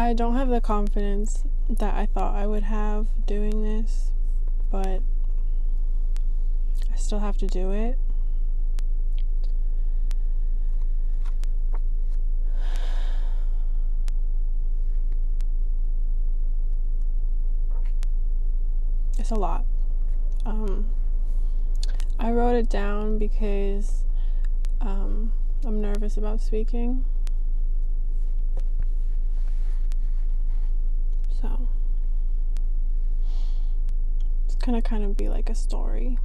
I don't have the confidence that I thought I would have doing this, but I still have to do it. It's a lot. I wrote it down because I'm nervous about speaking. So it's gonna kind of be like a story.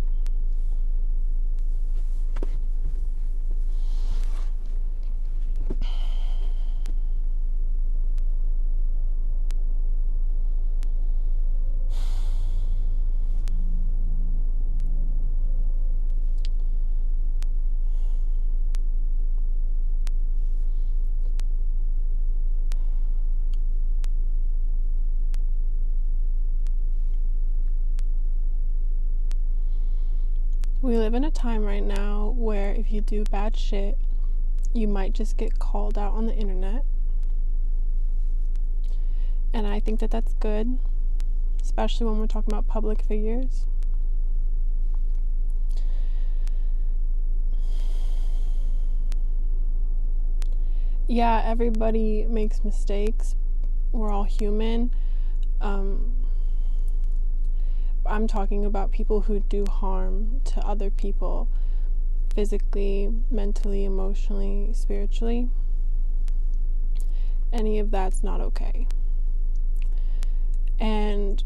We live in a time right now where if you do bad shit, you might just get called out on the internet. And I think that that's good, especially when we're talking about public figures. Yeah, everybody makes mistakes. We're all human. I'm talking about people who do harm to other people physically, mentally, emotionally, spiritually. Any of that's not okay. And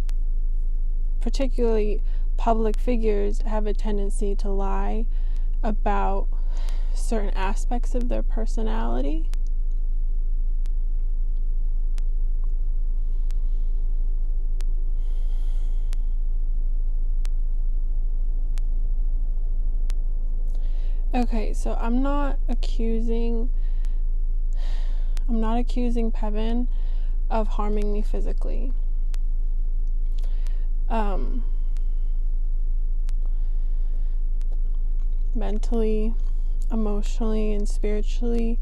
particularly public figures have a tendency to lie about certain aspects of their personality. Okay, so I'm not accusing Peven of harming me physically. Mentally, emotionally, and spiritually,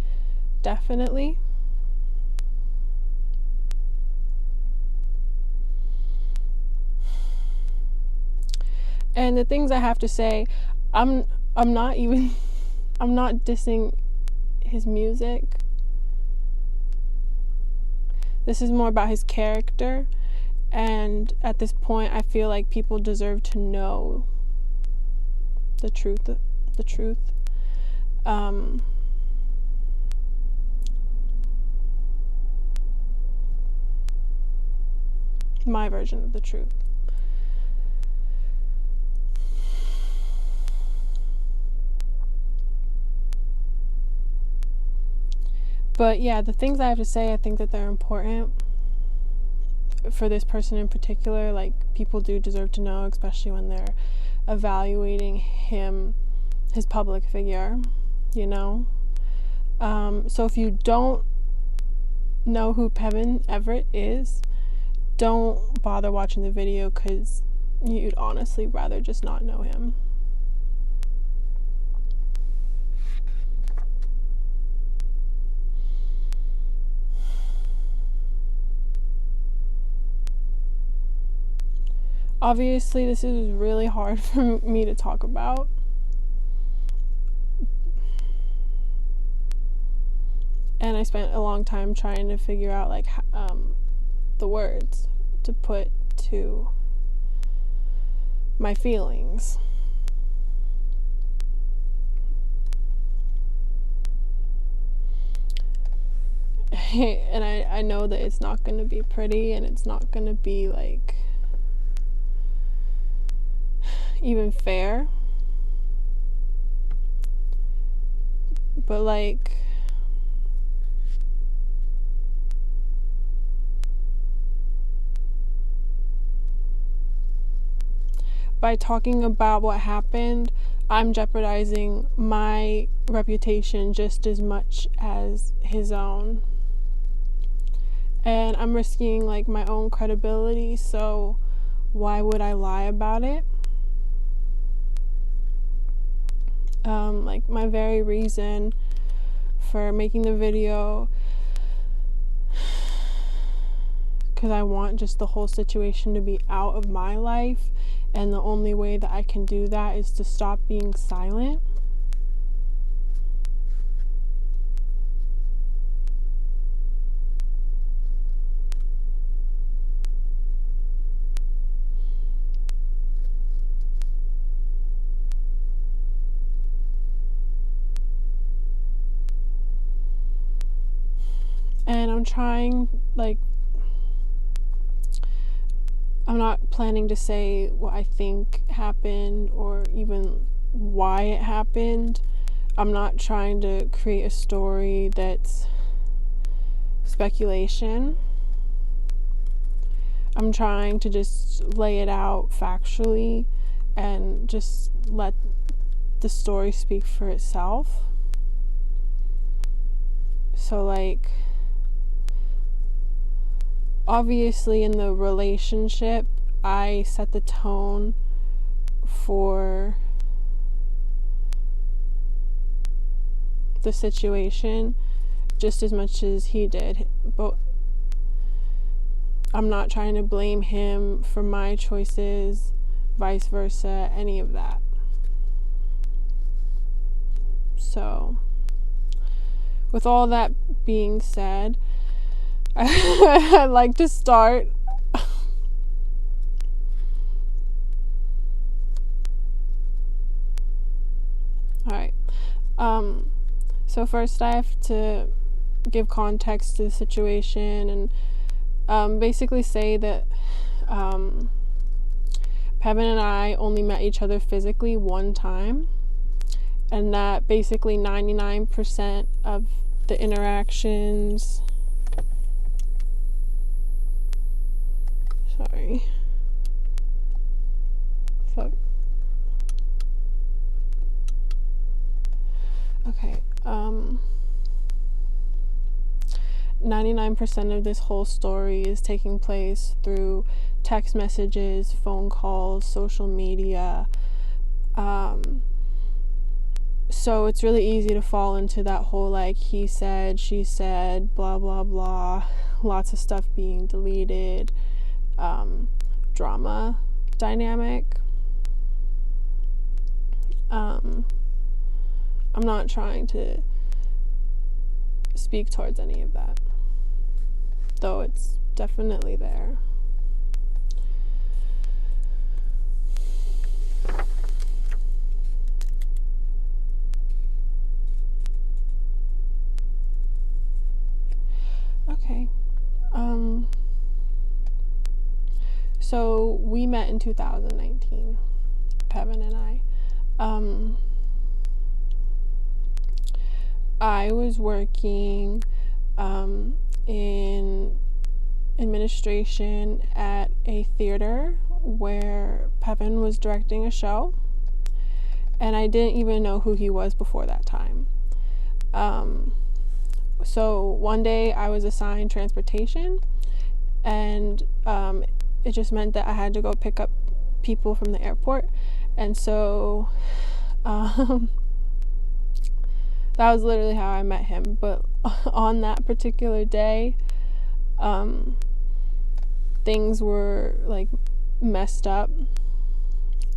definitely. And the things I have to say, I'm not dissing his music. This is more about his character, and at this point I feel like people deserve to know the truth. My version of the truth. But yeah, the things I have to say, I think that they're important for this person in particular. Like, people do deserve to know, especially when they're evaluating him, his public figure, you know? So if you don't know who Peven Everett is, don't bother watching the video, because you'd honestly rather just not know him. Obviously, this is really hard for me to talk about. And I spent a long time trying to figure out, like, the words to put to my feelings. And I know that it's not going to be pretty, and it's not going to be, like, even fair. But, like, by talking about what happened, I'm jeopardizing my reputation just as much as his own. And I'm risking, like, my own credibility, so why would I lie about it? Like, my very reason for making the video because I want just the whole situation to be out of my life, and the only way that I can do that is to stop being silent. And I'm trying, like, I'm not planning to say what I think happened or even why it happened. I'm not trying to create a story that's speculation. I'm trying to just lay it out factually and just let the story speak for itself. So, like, obviously in the relationship, I set the tone for the situation just as much as he did, but I'm not trying to blame him for my choices, vice versa, any of that. So, with all that being said, I'd like to start alright. So first I have to give context to the situation and basically say that Peven and I only met each other physically one time, and that basically 99% of the interactions Fuck. Okay. 99% of this whole story is taking place through text messages, phone calls, social media. So it's really easy to fall into that whole, like, he said, she said, blah, blah, blah, lots of stuff being deleted, drama dynamic. I'm not trying to speak towards any of that, though it's definitely there. Okay. So we met in 2019, Peven and I. I was working in administration at a theater where Peven was directing a show, and I didn't even know who he was before that time. So one day I was assigned transportation, and it just meant that I had to go pick up people from the airport, and so that was literally how I met him. But on that particular day, things were, like, messed up,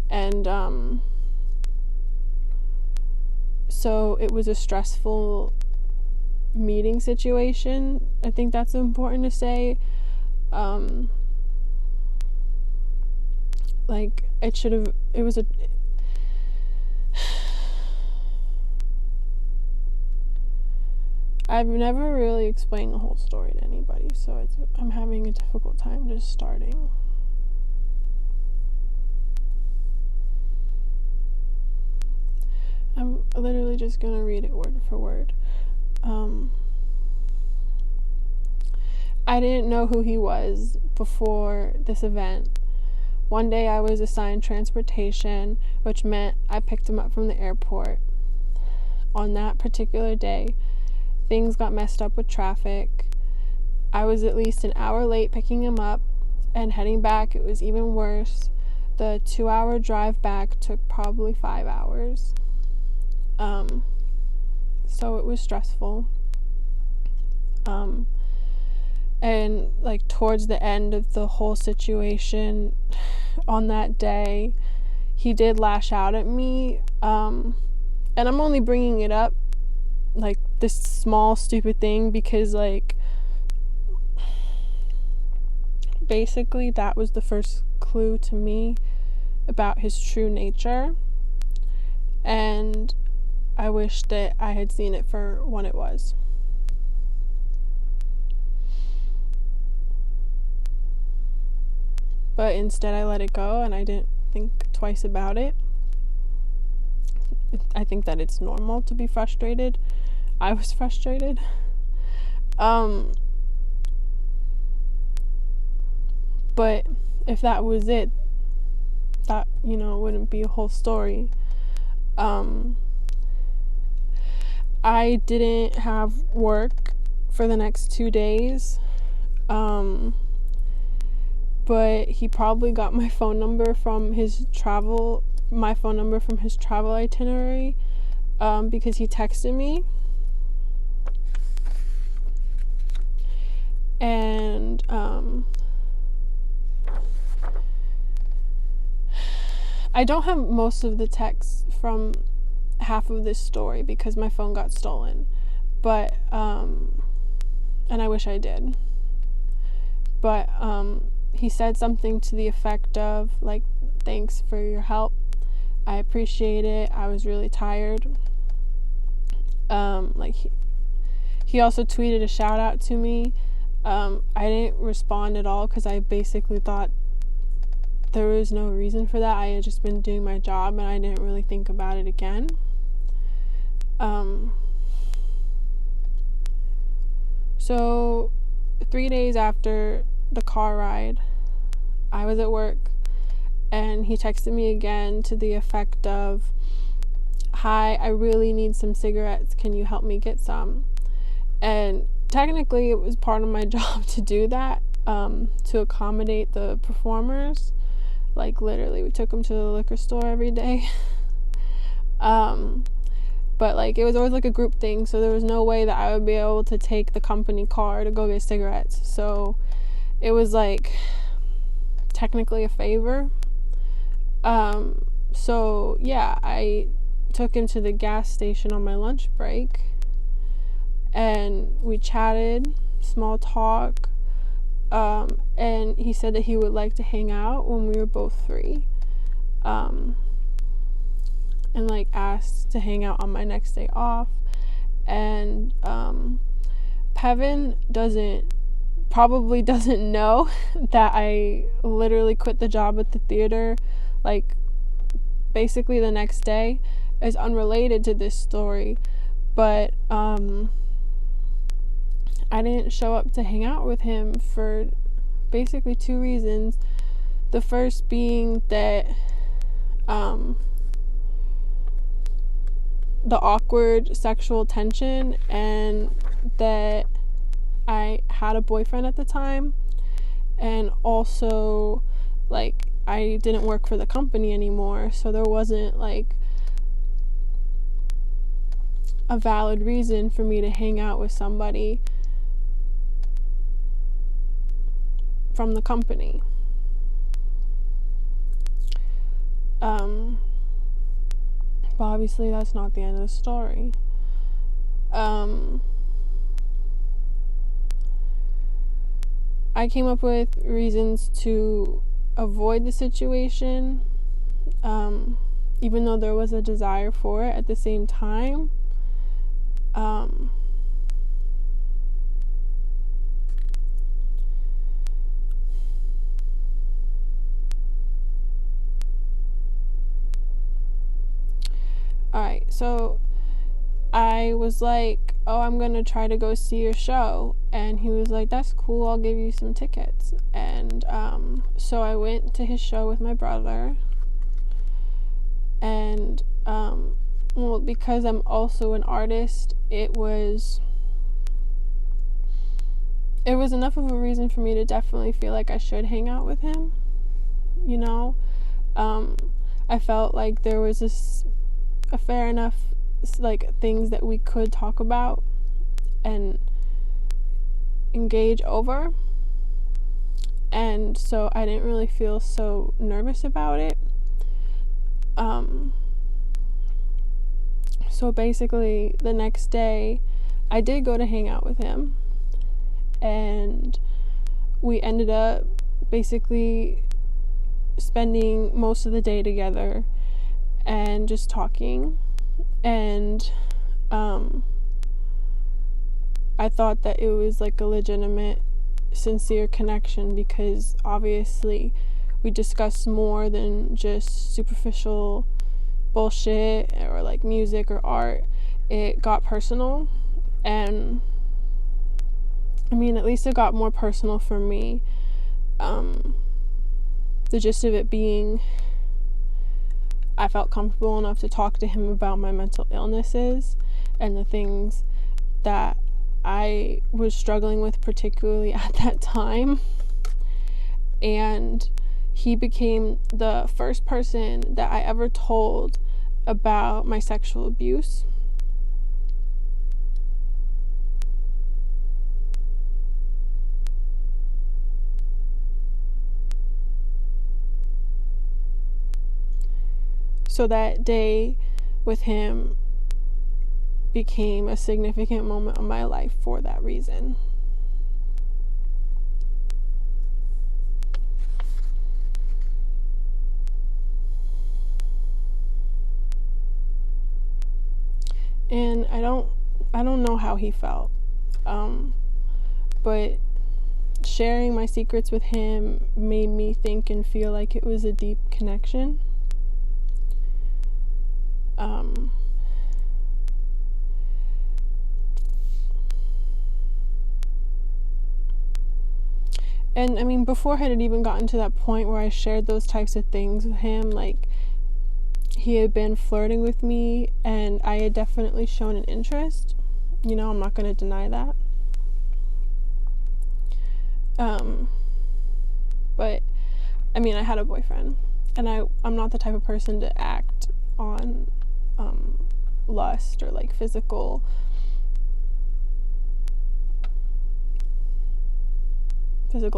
and so it was a stressful meeting situation. I think that's important to say. I've never really explained the whole story to anybody, so I'm having a difficult time just starting. I'm literally just gonna read it word for word. I didn't know who he was before this event. One day I was assigned transportation, which meant I picked him up from the airport. On that particular day, things got messed up with traffic. I was at least an hour late picking him up, and heading back, it was even worse. The 2-hour drive back took probably 5 hours. So it was stressful. And like towards the end of the whole situation on that day, he did lash out at me, and I'm only bringing it up, like this small stupid thing, because like basically that was the first clue to me about his true nature, and I wish that I had seen it for what it was. But instead I let it go, and I didn't think twice about it. I think that it's normal to be frustrated. I was frustrated. But if that was it, that, wouldn't be a whole story. I didn't have work for the next 2 days. But he probably got my phone number from his travel itinerary, because he texted me. And I don't have most of the texts from half of this story because my phone got stolen, but and I wish I did. But he said something to the effect of like, thanks for your help, I appreciate it, I was really tired. He also tweeted a shout out to me. I didn't respond at all because I basically thought there was no reason for that. I had just been doing my job and I didn't really think about it again. So 3 days after the car ride, I was at work and he texted me again to the effect of, hi, I really need some cigarettes, can you help me get some? And technically it was part of my job to do that, to accommodate the performers. Like literally we took them to the liquor store every day. But like it was always like a group thing, so there was no way that I would be able to take the company car to go get cigarettes. So it was like technically a favor. So yeah, I took him to the gas station on my lunch break and we chatted, small talk, and he said that he would like to hang out when we were both free, and like asked to hang out on my next day off. And Peven probably doesn't know that I literally quit the job at the theater like basically the next day. Is unrelated to this story, but I didn't show up to hang out with him for basically 2 reasons. The first being that the awkward sexual tension, and that I had a boyfriend at the time, and also like I didn't work for the company anymore, so there wasn't like a valid reason for me to hang out with somebody from the company. But obviously that's not the end of the story. I came up with reasons to avoid the situation, even though there was a desire for it at the same time. Alright, so I was like, oh, I'm gonna try to go see your show, and he was like, that's cool, I'll give you some tickets. And so I went to his show with my brother, and well, because I'm also an artist, it was enough of a reason for me to definitely feel like I should hang out with him, you know. I felt like there was a fair enough like things that we could talk about, and engage over. And so I didn't really feel so nervous about it. So basically the next day I did go to hang out with him, and we ended up basically spending most of the day together and just talking. And I thought that it was like a legitimate, sincere connection, because obviously we discussed more than just superficial bullshit or like music or art. It got personal, and I mean, at least it got more personal for me. The gist of it being, I felt comfortable enough to talk to him about my mental illnesses and the things that I was struggling with, particularly at that time. And he became the first person that I ever told about my sexual abuse. So that day with him became a significant moment of my life for that reason. And I don't know how he felt, but sharing my secrets with him made me think and feel like it was a deep connection. And I mean, before I had even gotten to that point where I shared those types of things with him, like, he had been flirting with me, and I had definitely shown an interest. You know, I'm not going to deny that. But, I mean, I had a boyfriend, and I'm not the type of person to act on lust or, like, physical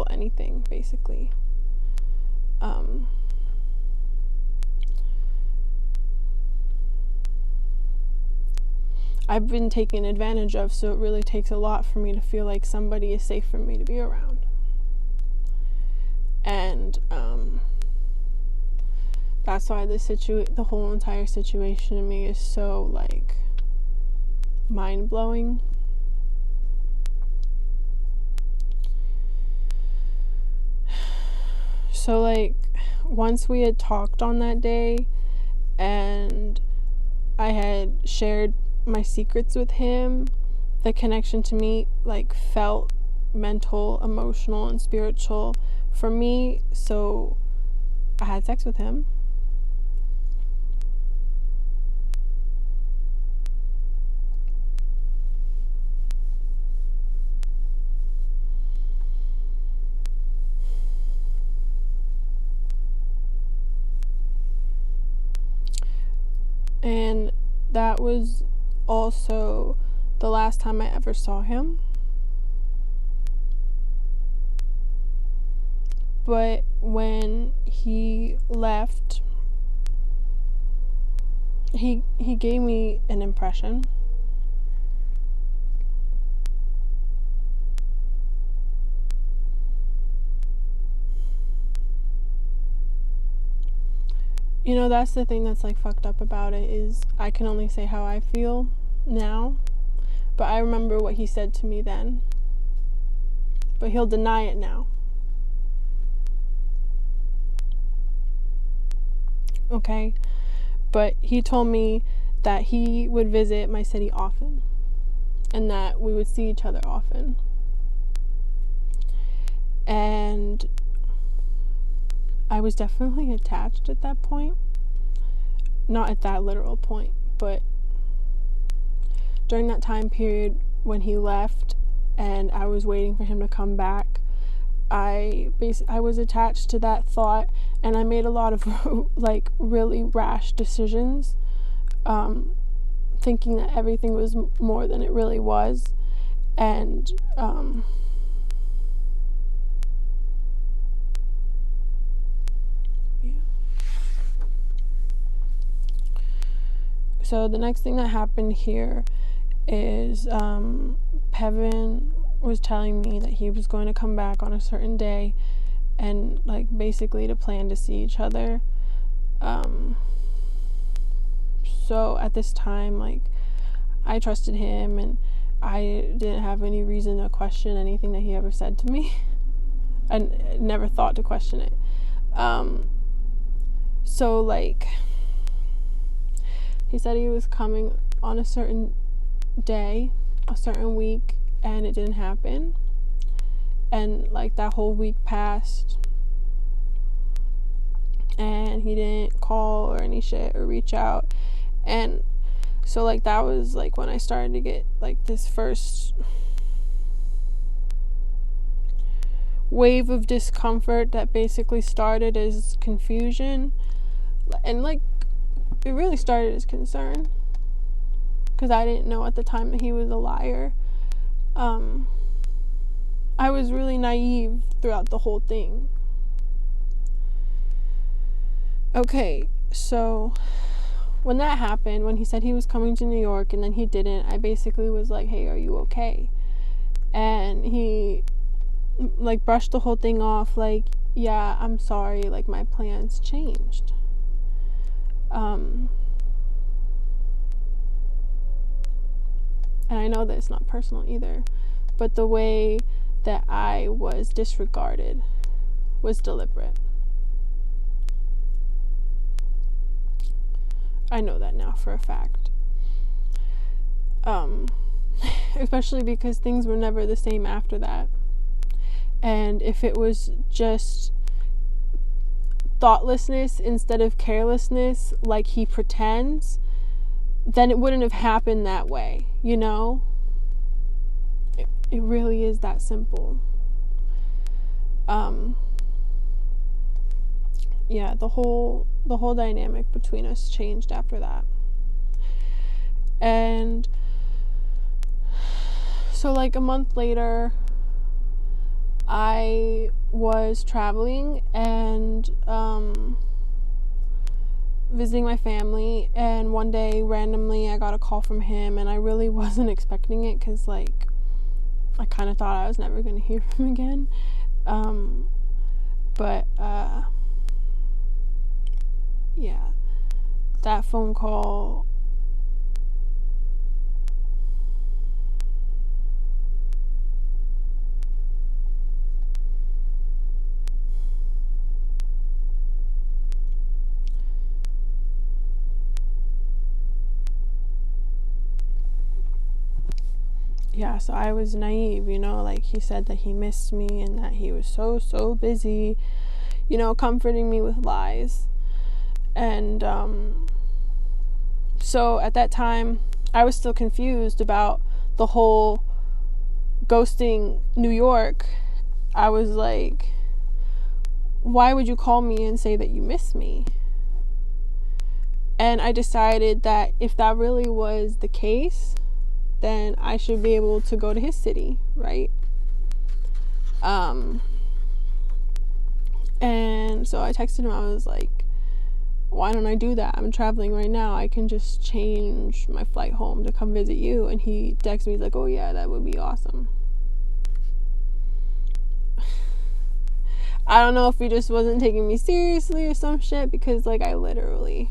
anything, basically. I've been taken advantage of, so it really takes a lot for me to feel like somebody is safe for me to be around. And that's why the whole entire situation to me is so, like, mind-blowing. So, like, once we had talked on that day and I had shared my secrets with him, the connection to me, like, felt mental, emotional, and spiritual for me. So I had sex with him. And that was also the last time I ever saw him. But when he left, he gave me an impression. You know, that's the thing that's, like, fucked up about it, is I can only say how I feel now, but I remember what he said to me then. But he'll deny it now. Okay? But he told me that he would visit my city often, and that we would see each other often. And I was definitely attached at that point. Not at that literal point, but during that time period when he left and I was waiting for him to come back, I was attached to that thought, and I made a lot of like really rash decisions, thinking that everything was more than it really was. And So the next thing that happened here is Peven was telling me that he was going to come back on a certain day and like basically to plan to see each other. So at this time, like, I trusted him and I didn't have any reason to question anything that he ever said to me. I never thought to question it. So like, he said he was coming on a certain day, a certain week, and it didn't happen. And like that whole week passed and he didn't call or any shit or reach out. And so like that was like when I started to get like this first wave of discomfort that basically started as confusion, and like it really started as concern because I didn't know at the time that he was a liar. I was really naive throughout the whole thing. Okay, so when that happened, when he said he was coming to New York and then he didn't, I basically was like, hey, are you okay? And he like brushed the whole thing off like, yeah, I'm sorry, like my plans changed. And I know that it's not personal either, but the way that I was disregarded was deliberate. I know that now for a fact. Especially because things were never the same after that. And if it was just thoughtlessness instead of carelessness, like he pretends, then it wouldn't have happened that way, you know? It really is that simple. Yeah, the whole dynamic between us changed after that. And so like a month later, I was traveling and visiting my family, and one day randomly I got a call from him, and I really wasn't expecting it because like I kind of thought I was never going to hear from him again. But yeah, that phone call so I was naive, you know, like he said that he missed me and that he was so busy, you know, comforting me with lies. And so at that time I was still confused about the whole ghosting New York. I was like, why would you call me and say that you miss me? And I decided that if that really was the case, then I should be able to go to his city, right? And so I texted him. I was like, why don't I do that? I'm traveling right now. I can just change my flight home to come visit you. And he texted me, he's like, oh yeah, that would be awesome. I don't know if he just wasn't taking me seriously or some shit, because like I literally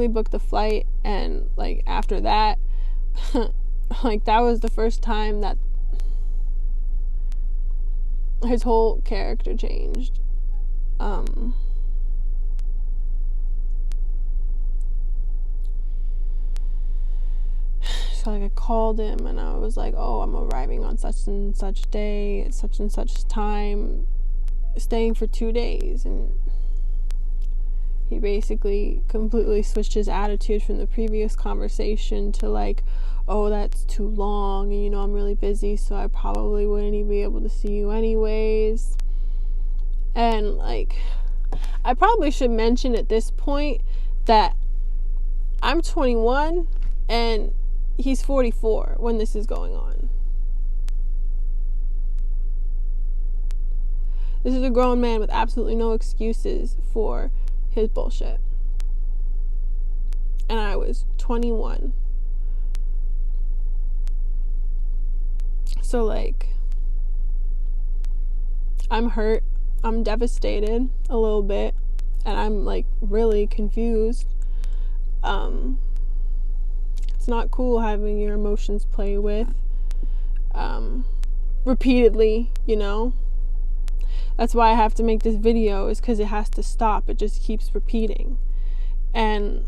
booked the flight, and like after that like that was the first time that his whole character changed. So like I called him and I was like, oh, I'm arriving on such and such day at such and such time, staying for 2 days. And he basically completely switched his attitude from the previous conversation to like, oh, that's too long, and you know I'm really busy, so I probably wouldn't even be able to see you anyways. And like, I probably should mention at this point that I'm 21 and he's 44 when this is going on. This is a grown man with absolutely no excuses for his bullshit. and I was 21. So, like, I'm hurt, I'm devastated a little bit, and I'm, like, really confused. It's not cool having your emotions play with, repeatedly, you know? That's why I have to make this video, is because it has to stop. It just keeps repeating. And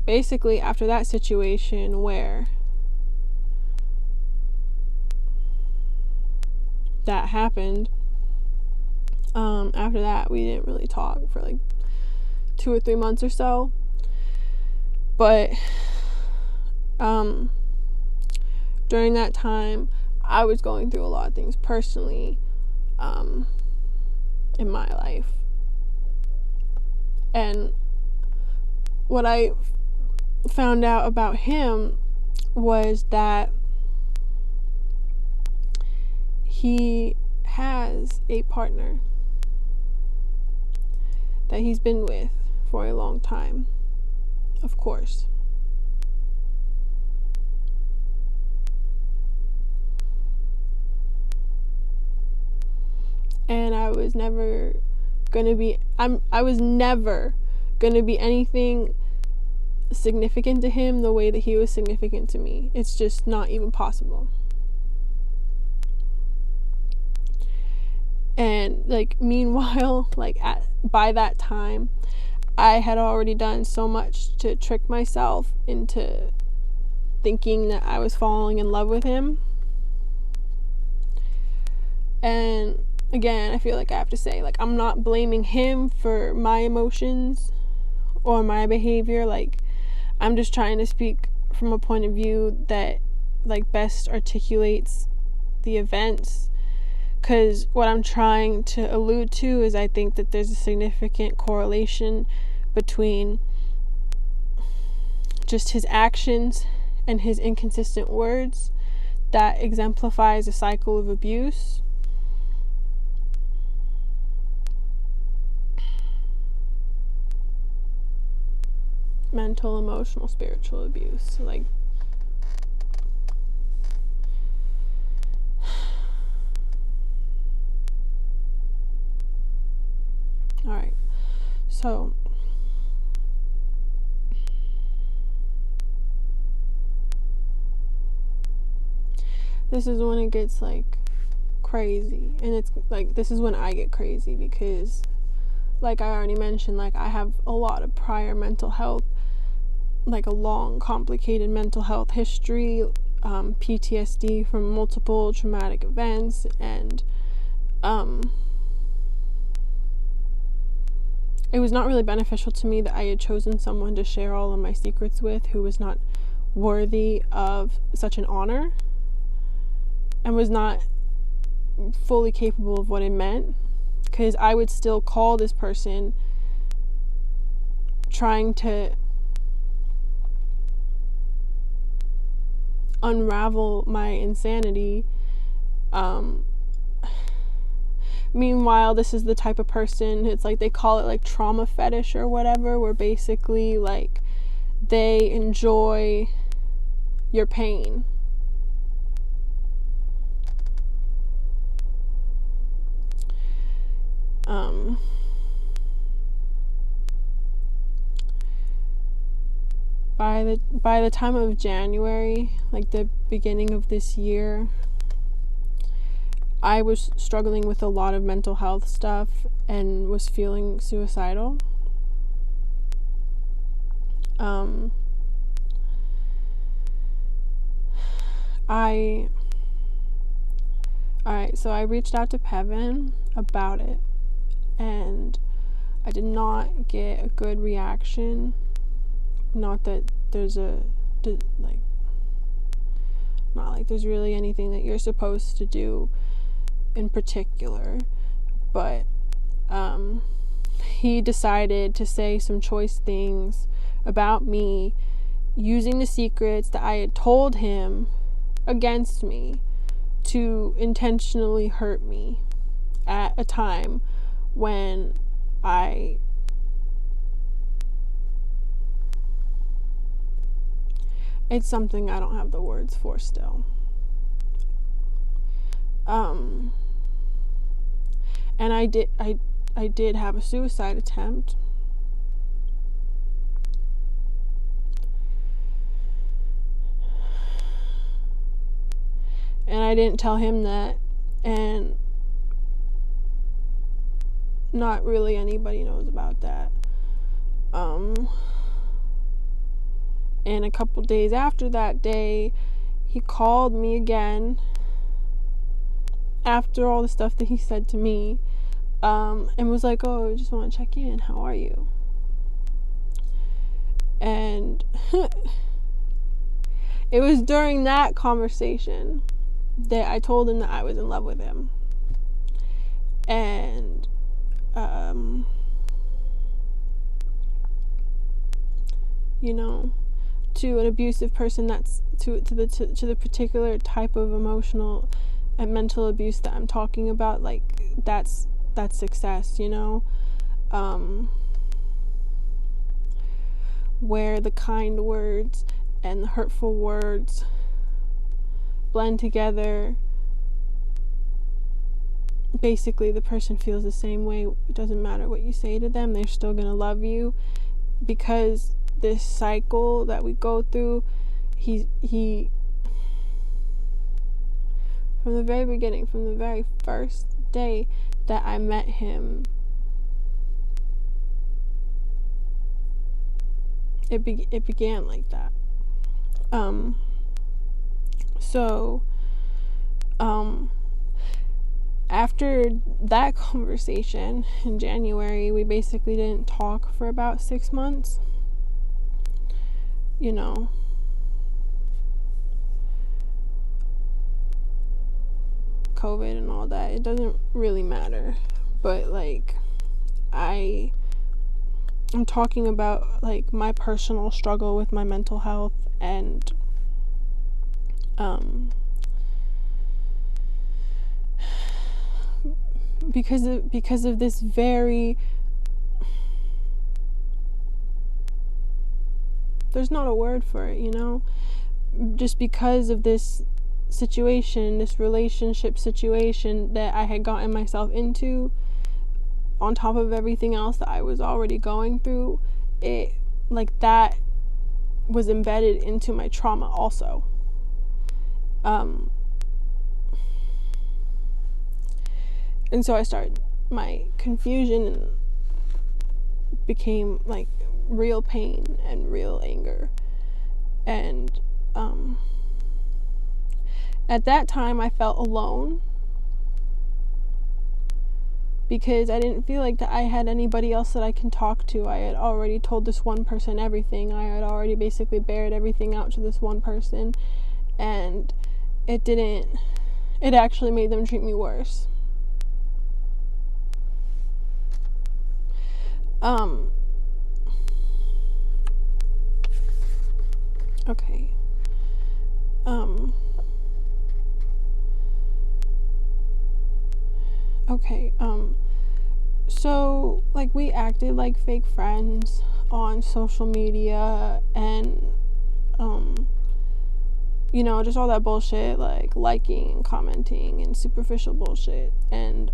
basically, after that situation where that happened, after that, we didn't really talk for like 2 or 3 months or so. But during that time, I was going through a lot of things personally in my life. And what I found out about him was that he has a partner that he's been with for a long time, of course. And I was never gonna be anything significant to him the way that he was significant to me. It's just not even possible. And like, meanwhile, like, by that time, I had already done so much to trick myself into thinking that I was falling in love with him. And again, I feel like I have to say, like, I'm not blaming him for my emotions or my behavior. Like, I'm just trying to speak from a point of view that, like, best articulates the events. Because what I'm trying to allude to is, I think that there's a significant correlation between just his actions and his inconsistent words that exemplifies a cycle of abuse. Mental, emotional, spiritual abuse. Like, alright, so this is when it gets, like, crazy. And it's like, this is when I get crazy because, like I already mentioned, like, I have a lot of prior mental health, like a long, complicated mental health history, PTSD from multiple traumatic events, and it was not really beneficial to me that I had chosen someone to share all of my secrets with who was not worthy of such an honor and was not fully capable of what it meant, because I would still call this person trying to unravel my insanity. Meanwhile, this is the type of person, it's like they call it like trauma fetish or whatever, where basically, like, they enjoy your pain. By the time of January, like the beginning of this year, I was struggling with a lot of mental health stuff and was feeling suicidal. Alright, so I reached out to Peven about it, and I did not get a good reaction. Not that there's not like there's really anything that you're supposed to do in particular, but he decided to say some choice things about me using the secrets that I had told him against me to intentionally hurt me at a time when it's something I don't have the words for still. And I did have a suicide attempt. And I didn't tell him that, and not really anybody knows about that. And a couple days after that day, he called me again after all the stuff that he said to me, and was like, oh, I just want to check in, how are you? And it was during that conversation that I told him that I was in love with him. And you know, to an abusive person, that's to the particular type of emotional and mental abuse that I'm talking about, like that's success, you know, where the kind words and the hurtful words blend together. Basically, the person feels the same way. It doesn't matter what you say to them, they're still gonna love you, because this cycle that we go through, he from the very beginning, from the very first day that I met him, it began like that. So after that conversation in January, we basically didn't talk for about 6 months. You know, COVID and all that, it doesn't really matter. But like, I'm talking about like my personal struggle with my mental health, and because of this very, there's not a word for it, you know, just because of this situation, this relationship situation that I had gotten myself into, on top of everything else that I was already going through, it, like, that was embedded into my trauma also. And so I started, my confusion became like real pain and real anger. And at that time I felt alone, because I didn't feel like that I had anybody else that I can talk to. I had already told this one person everything. I had already basically bared everything out to this one person, and it actually made them treat me worse. Okay. Okay. So, like, we acted like fake friends on social media, and, you know, just all that bullshit, like liking and commenting and superficial bullshit. And,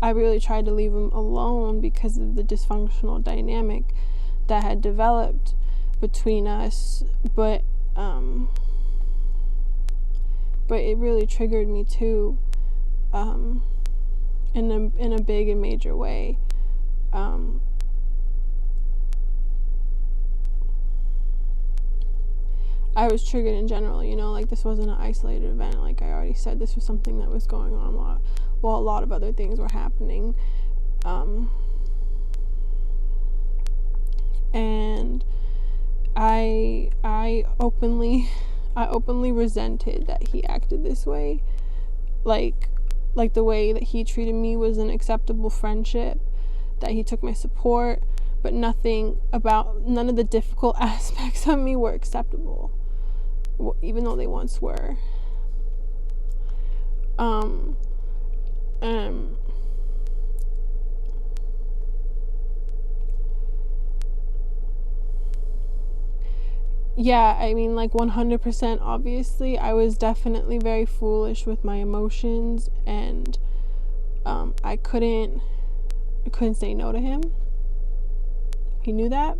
I really tried to leave him alone because of the dysfunctional dynamic that had developed between us, but it really triggered me too, in a big and major way. I was triggered in general, you know, like, this wasn't an isolated event. Like I already said, this was something that was going on while a lot of other things were happening. And I openly resented that he acted this way. Like the way that he treated me was an acceptable friendship, that he took my support, but none of the difficult aspects of me were acceptable, even though they once were. yeah, I mean, like 100%, obviously, I was definitely very foolish with my emotions, and I couldn't say no to him. He knew that.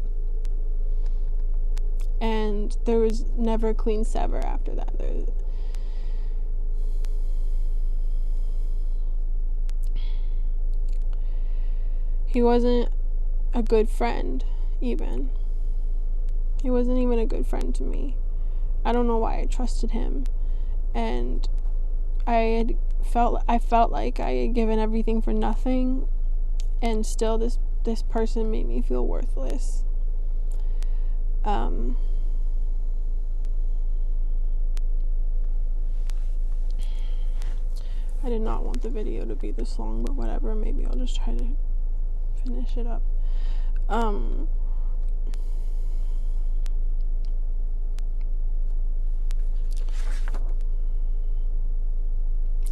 And there was never a clean sever after that. He wasn't a good friend, even. He wasn't even a good friend to me. I don't know why I trusted him. And I felt like I had given everything for nothing, and still this person made me feel worthless. I did not want the video to be this long, but whatever, maybe I'll just try to finish it up.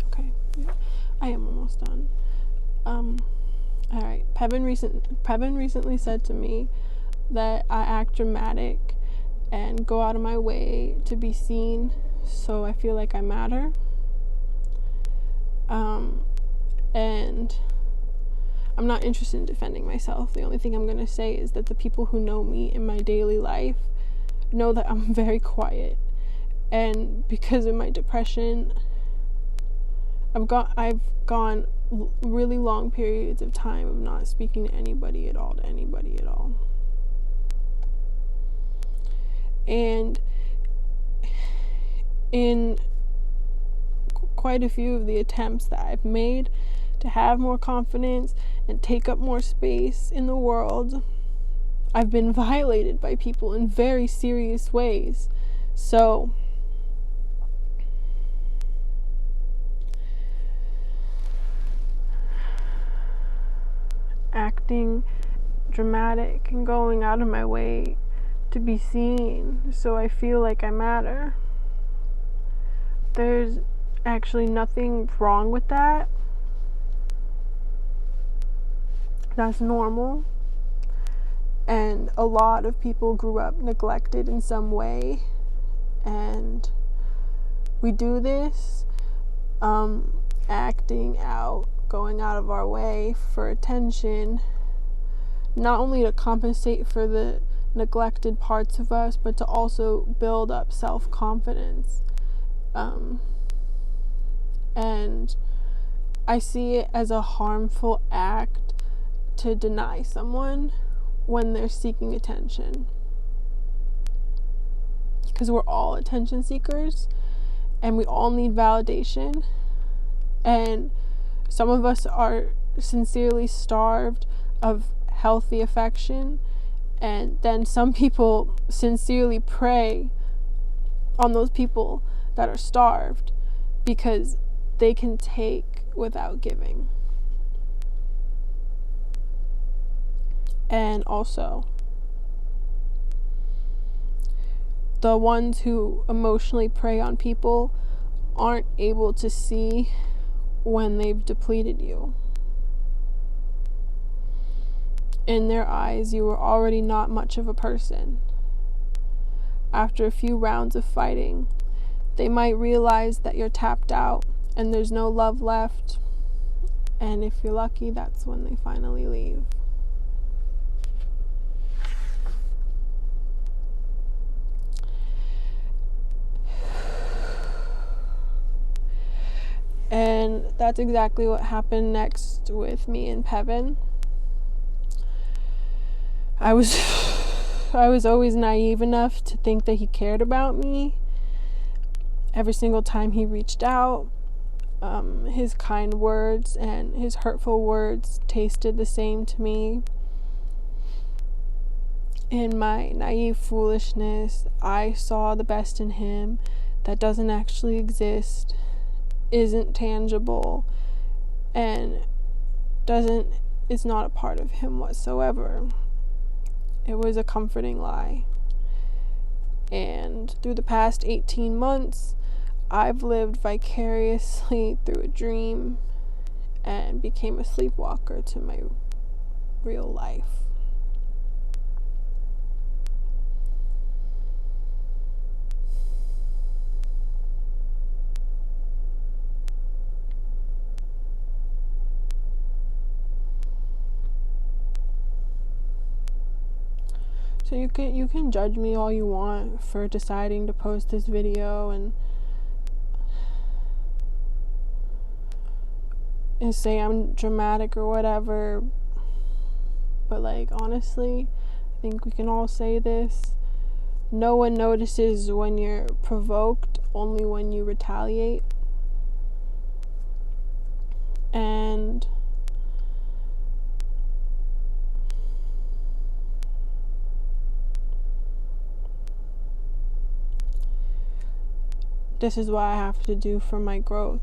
Okay, yeah, I am almost done. Alright, Peven recently said to me that I act dramatic and go out of my way to be seen, so I feel like I matter. And I'm not interested in defending myself. The only thing I'm going to say is that the people who know me in my daily life know that I'm very quiet. And because of my depression, I've gone really long periods of time of not speaking to anybody at all, And in quite a few of the attempts that I've made to have more confidence and take up more space in the world, I've been violated by people in very serious ways. So acting dramatic and going out of my way to be seen so I feel like I matter. There's actually nothing wrong with that. That's normal. And a lot of people grew up neglected in some way. And we do this, acting out, going out of our way for attention, not only to compensate for the neglected parts of us, but to also build up self-confidence. And I see it as a harmful act to deny someone when they're seeking attention, because we're all attention seekers and we all need validation, and some of us are sincerely starved of healthy affection, and then some people sincerely prey on those people that are starved because they can take without giving. And also, the ones who emotionally prey on people aren't able to see when they've depleted you. In their eyes, you were already not much of a person. After a few rounds of fighting, they might realize that you're tapped out and there's no love left. And if you're lucky, that's when they finally leave. And that's exactly what happened next with me and Peven. I was always naive enough to think that he cared about me. Every single time he reached out, his kind words and his hurtful words tasted the same to me. In my naive foolishness, I saw the best in him that doesn't actually exist, isn't tangible, and is not a part of him whatsoever. It was a comforting lie. And through the past 18 months, I've lived vicariously through a dream and became a sleepwalker to my real life. So you can judge me all you want for deciding to post this video and say I'm dramatic or whatever, but like, honestly, I think we can all say this: no one notices when you're provoked, only when you retaliate. And this is what I have to do for my growth.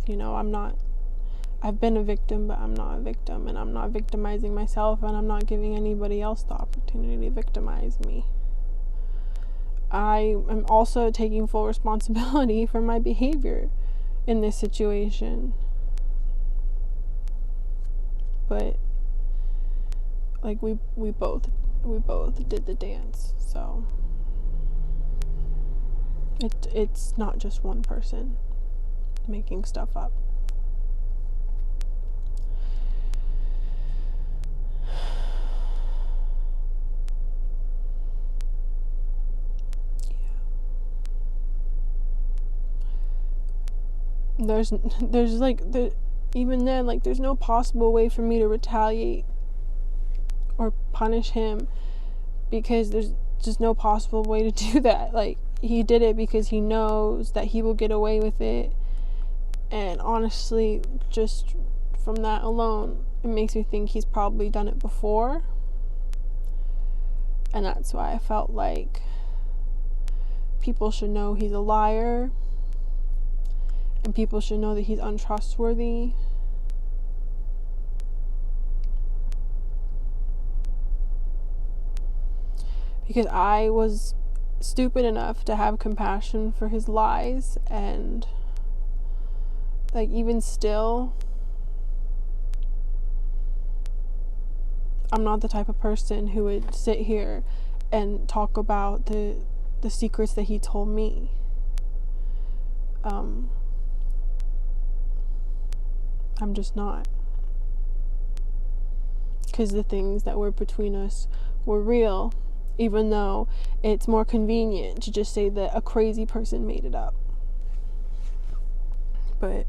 I've been a victim, but I'm not a victim, and I'm not victimizing myself, and I'm not giving anybody else the opportunity to victimize me. I am also taking full responsibility for my behavior in this situation. But like, we both did the dance, so it's not just one person making stuff up. There's even then, like, there's no possible way for me to retaliate or punish him, because there's just no possible way to do that. Like, he did it because he knows that he will get away with it, and honestly, just from that alone, it makes me think he's probably done it before, and that's why I felt like people should know he's a liar, and people should know that he's untrustworthy. Because I was stupid enough to have compassion for his lies, and like, even still, I'm not the type of person who would sit here and talk about the secrets that he told me. I'm just not. Because the things that were between us were real, even though it's more convenient to just say that a crazy person made it up. But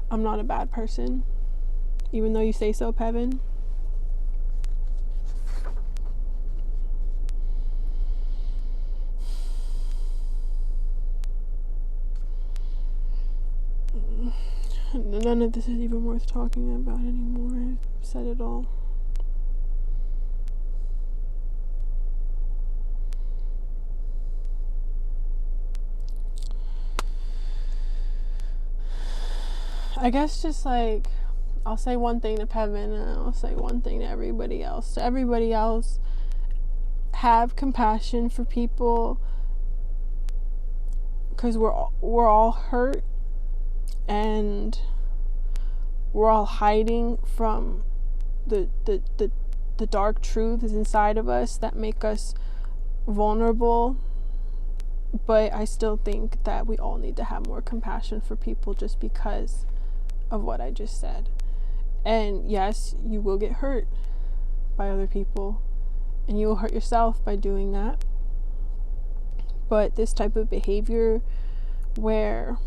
I'm not a bad person, even though you say so, Peven. None of this is even worth talking about anymore. I've said it all. I guess just like, I'll say one thing to Peven, and I'll say one thing to everybody else. To everybody else, have compassion for people, because we're all hurt, and we're all hiding from the dark truths inside of us that make us vulnerable. But I still think that we all need to have more compassion for people, just because of what I just said. And yes, you will get hurt by other people, and you will hurt yourself by doing that. But this type of behavior where,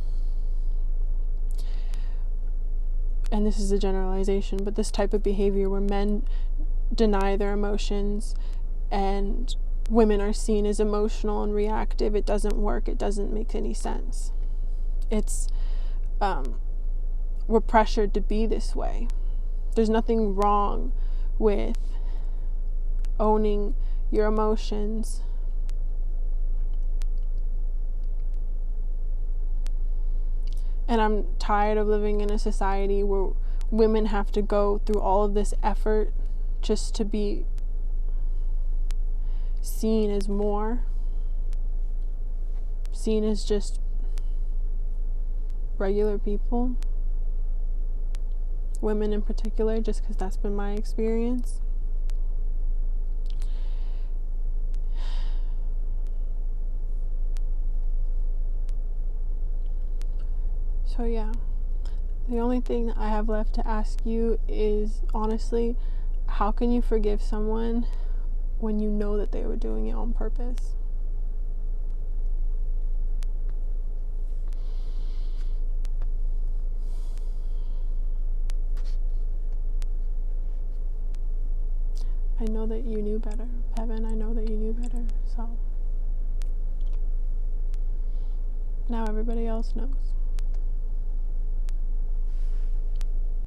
and this is a generalization, but this type of behavior where men deny their emotions and women are seen as emotional and reactive, it doesn't work. It doesn't make any sense. It's we're pressured to be this way. There's nothing wrong with owning your emotions. And I'm tired of living in a society where women have to go through all of this effort just to be seen as more, seen as just regular people, women in particular, just because that's been my experience. So yeah, the only thing that I have left to ask you is, honestly, how can you forgive someone when you know that they were doing it on purpose. I know that you knew better, Peven. I know that you knew better, so now everybody else knows.